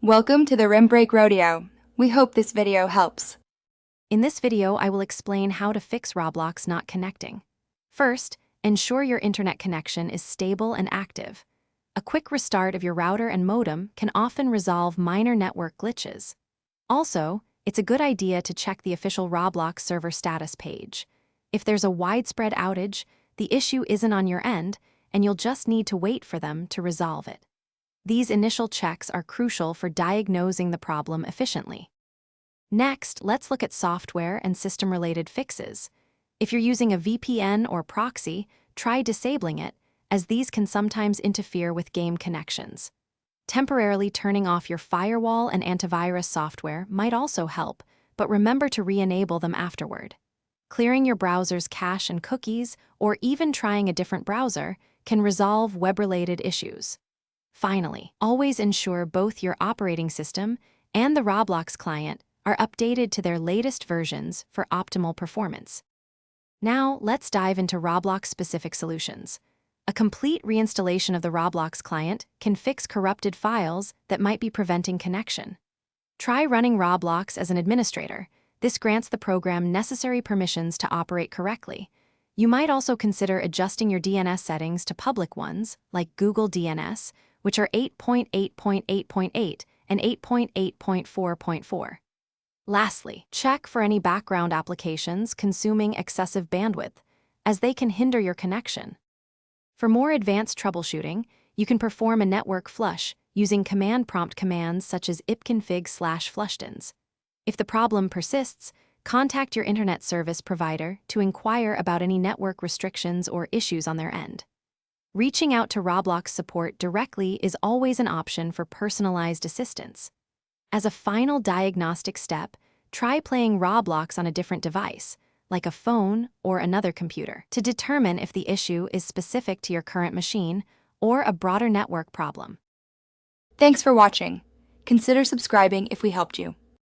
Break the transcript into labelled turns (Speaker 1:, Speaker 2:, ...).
Speaker 1: Welcome to the Rim Break Rodeo. We hope this video helps.
Speaker 2: In this video, I will explain how to fix Roblox not connecting. First, ensure your internet connection is stable and active. A quick restart of your router and modem can often resolve minor network glitches. Also, it's a good idea to check the official Roblox server status page. If there's a widespread outage, the issue isn't on your end, and you'll just need to wait for them to resolve it. These initial checks are crucial for diagnosing the problem efficiently. Next, let's look at software and system-related fixes. If you're using a VPN or proxy, try disabling it, as these can sometimes interfere with game connections. Temporarily turning off your firewall and antivirus software might also help, but remember to re-enable them afterward. Clearing your browser's cache and cookies, or even trying a different browser, can resolve web-related issues. Finally, always ensure both your operating system and the Roblox client are updated to their latest versions for optimal performance. Now, let's dive into Roblox-specific solutions. A complete reinstallation of the Roblox client can fix corrupted files that might be preventing connection. Try running Roblox as an administrator. This grants the program necessary permissions to operate correctly. You might also consider adjusting your DNS settings to public ones, like Google DNS, which are 8.8.8.8 and 8.8.4.4. Lastly, check for any background applications consuming excessive bandwidth, as they can hinder your connection. For more advanced troubleshooting, you can perform a network flush using command prompt commands such as ipconfig/flushdins. If the problem persists, contact your internet service provider to inquire about any network restrictions or issues on their end. Reaching out to Roblox support directly is always an option for personalized assistance. As a final diagnostic step, try playing Roblox on a different device, like a phone or another computer, to determine if the issue is specific to your current machine or a broader network problem.
Speaker 1: Thanks for watching. Consider subscribing if we helped you.